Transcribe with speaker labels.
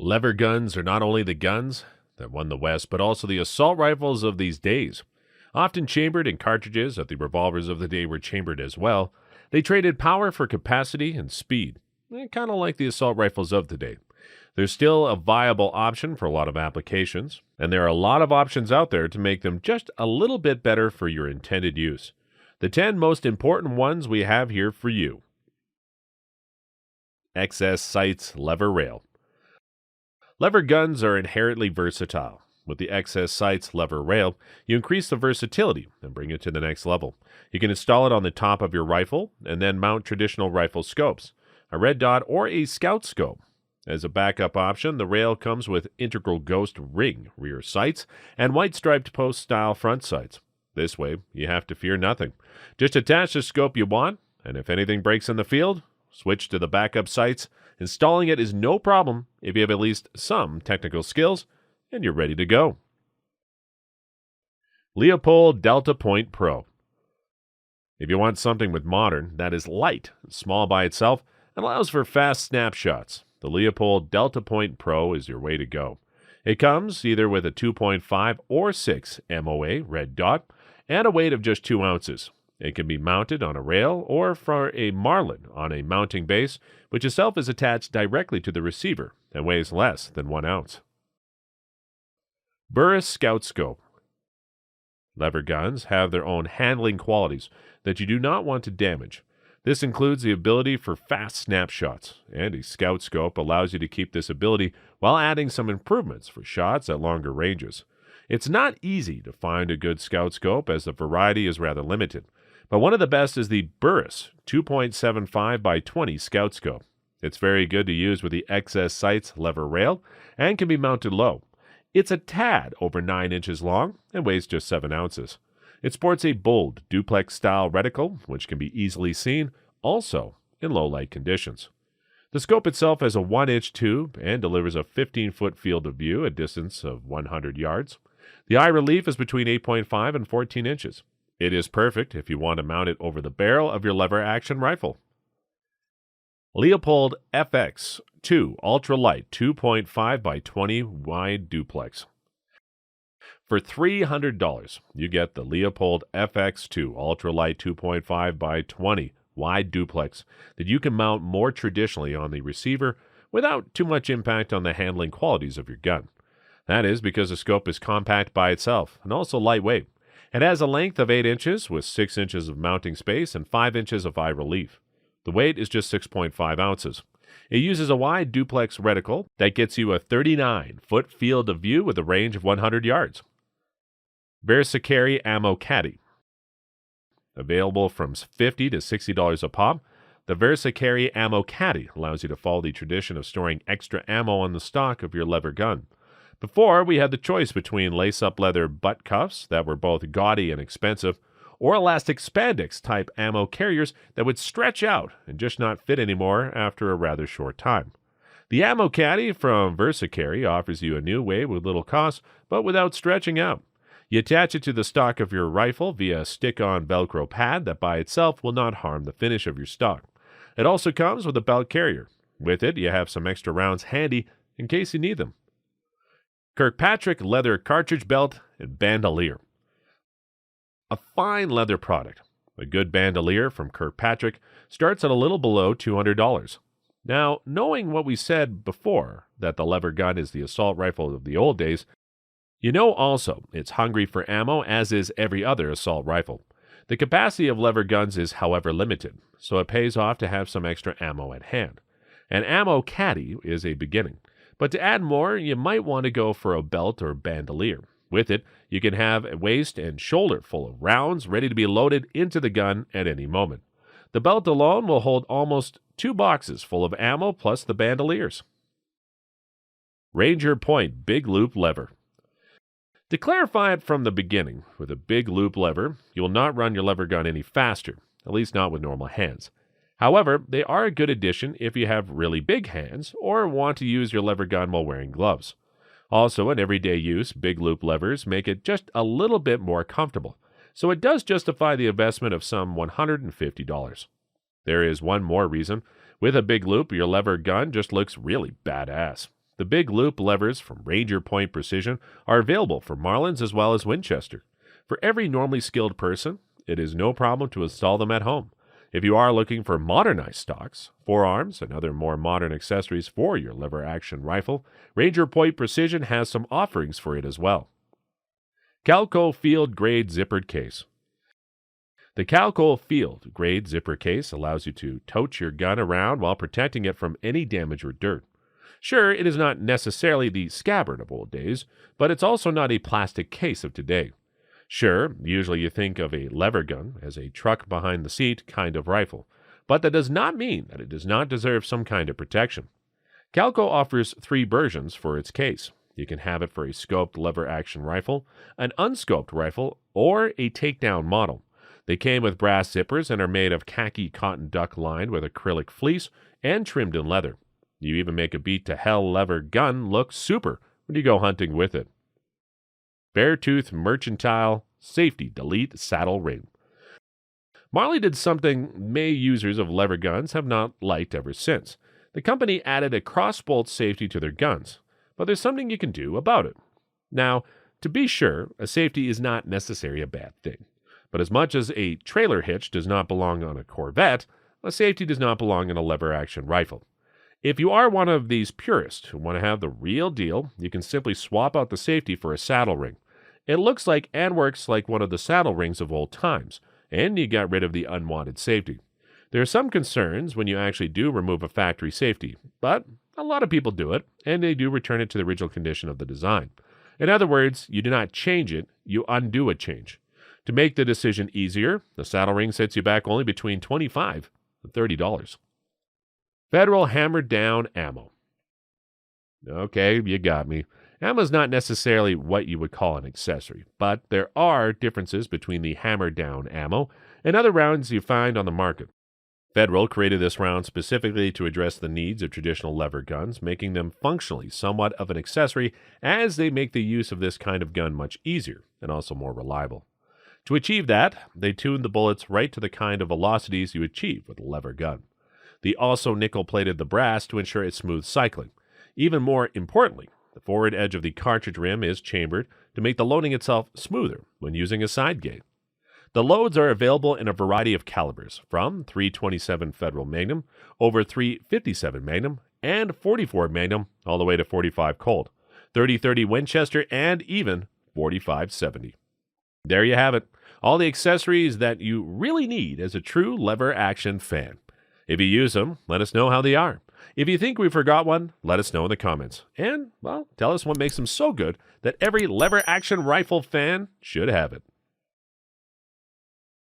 Speaker 1: Lever guns are not only the guns that won the West, but also the assault rifles of these days. Often chambered in cartridges that the revolvers of the day were chambered as well, they traded power for capacity and speed, kind of like the assault rifles of today. They're still a viable option for a lot of applications, and there are a lot of options out there to make them just a little bit better for your intended use. The 10 most important ones we have here for you. XS Sights Lever Rail. Lever guns are inherently versatile. With the XS Sights lever rail, you increase the versatility and bring it to the next level. You can install it on the top of your rifle and then mount traditional rifle scopes, a red dot or a scout scope. As a backup option, the rail comes with integral ghost ring rear sights and white striped post style front sights. This way, you have to fear nothing. Just attach the scope you want, and if anything breaks in the field, switch to the backup sights. Installing it is no problem if you have at least some technical skills and you're ready to go. Leupold Delta Point Pro. If you want something with modern that is light, small by itself, and allows for fast snapshots, the Leupold Delta Point Pro is your way to go. It comes either with a 2.5 or 6 MOA red dot and a weight of just 2 ounces. It can be mounted on a rail or for a marlin on a mounting base, which itself is attached directly to the receiver and weighs less than 1 ounce. Burris Scout Scope. Lever guns have their own handling qualities that you do not want to damage. This includes the ability for fast snapshots, and a scout scope allows you to keep this ability while adding some improvements for shots at longer ranges. It's not easy to find a good scout scope as the variety is rather limited, but one of the best is the Burris 2.75 by 20 scout scope. It's very good to use with the XS Sights lever rail and can be mounted low. It's a tad over 9 inches long and weighs just 7 ounces. It sports a bold duplex-style reticle, which can be easily seen, also in low-light conditions. The scope itself has a 1-inch tube and delivers a 15-foot field of view at a distance of 100 yards. The eye relief is between 8.5 and 14 inches. It is perfect if you want to mount it over the barrel of your lever-action rifle. Leupold FX2 Ultra Light 2.5 by 20 wide duplex. For $300, you get the Leupold FX2 Ultra Light 2.5 by 20 wide duplex that you can mount more traditionally on the receiver without too much impact on the handling qualities of your gun. That is because the scope is compact by itself and also lightweight. It has a length of 8 inches with 6 inches of mounting space and 5 inches of eye relief. The weight is just 6.5 ounces. It uses a wide duplex reticle that gets you a 39-foot field of view with a range of 100 yards. VersaCarry Ammo Caddy. Available from $50 to $60 a pop, the VersaCarry Ammo Caddy allows you to follow the tradition of storing extra ammo on the stock of your lever gun. Before, we had the choice between lace-up leather butt cuffs that were both gaudy and expensive, or elastic spandex-type ammo carriers that would stretch out and just not fit anymore after a rather short time. The Ammo Caddy from VersaCarry offers you a new way with little cost, but without stretching out. You attach it to the stock of your rifle via a stick-on Velcro pad that by itself will not harm the finish of your stock. It also comes with a belt carrier. With it, you have some extra rounds handy in case you need them. Kirkpatrick Leather Cartridge Belt and Bandolier. A fine leather product. A good bandolier from Kirkpatrick starts at a little below $200. Now, knowing what we said before, that the lever gun is the assault rifle of the old days, you know also it's hungry for ammo, as is every other assault rifle. The capacity of lever guns is, however, limited, so it pays off to have some extra ammo at hand. An ammo caddy is a beginning, but to add more, you might want to go for a belt or bandolier. With it, you can have a waist and shoulder full of rounds ready to be loaded into the gun at any moment. The belt alone will hold almost 2 boxes full of ammo plus the bandoliers. Ranger Point Big Loop Lever. To clarify it from the beginning, with a big loop lever, you will not run your lever gun any faster, at least not with normal hands. However, they are a good addition if you have really big hands or want to use your lever gun while wearing gloves. Also, in everyday use, big loop levers make it just a little bit more comfortable, so it does justify the investment of some $150. There is one more reason. With a big loop, your lever gun just looks really badass. The big loop levers from Ranger Point Precision are available for Marlins as well as Winchester. For every normally skilled person, it is no problem to install them at home. If you are looking for modernized stocks, forearms, and other more modern accessories for your lever-action rifle, Ranger Point Precision has some offerings for it as well. Calco Field Grade Zippered Case. The Calco Field Grade Zipper Case allows you to tote your gun around while protecting it from any damage or dirt. Sure, it is not necessarily the scabbard of old days, but it's also not a plastic case of today. Sure, usually you think of a lever gun as a truck behind the seat kind of rifle, but that does not mean that it does not deserve some kind of protection. Calco offers 3 versions for its case. You can have it for a scoped lever-action rifle, an unscoped rifle, or a takedown model. They came with brass zippers and are made of khaki cotton duck lined with acrylic fleece and trimmed in leather. You even make a beat-to-hell lever gun look super when you go hunting with it. Beartooth Mercantile Safety Delete Saddle Ring. Marley did something May users of lever guns have not liked ever since. The company added a crossbolt safety to their guns, but there's something you can do about it. Now, to be sure, a safety is not necessarily a bad thing, but as much as a trailer hitch does not belong on a Corvette, a safety does not belong in a lever-action rifle. If you are one of these purists who want to have the real deal, you can simply swap out the safety for a saddle ring. It looks like and works like one of the saddle rings of old times, and you got rid of the unwanted safety. There are some concerns when you actually do remove a factory safety, but a lot of people do it, and they do return it to the original condition of the design. In other words, you do not change it, you undo a change. To make the decision easier, the saddle ring sets you back only between $25 and $30. Federal Hammered Down Ammo. Okay, you got me. Ammo is not necessarily what you would call an accessory, but there are differences between the hammered down ammo and other rounds you find on the market. Federal created this round specifically to address the needs of traditional lever guns, making them functionally somewhat of an accessory as they make the use of this kind of gun much easier and also more reliable. To achieve that, they tuned the bullets right to the kind of velocities you achieve with a lever gun. They also nickel-plated the brass to ensure it's smooth cycling. Even more importantly, the forward edge of the cartridge rim is chambered to make the loading itself smoother when using a side gate. The loads are available in a variety of calibers, from .327 Federal Magnum, over .357 Magnum, and .44 Magnum, all the way to .45 Colt, .30-30 Winchester, and even .45-70. There you have it, all the accessories that you really need as a true lever-action fan. If you use them, let us know how they are. If you think we forgot one, let us know in the comments. And, well, tell us what makes them so good that every lever-action rifle fan should have it.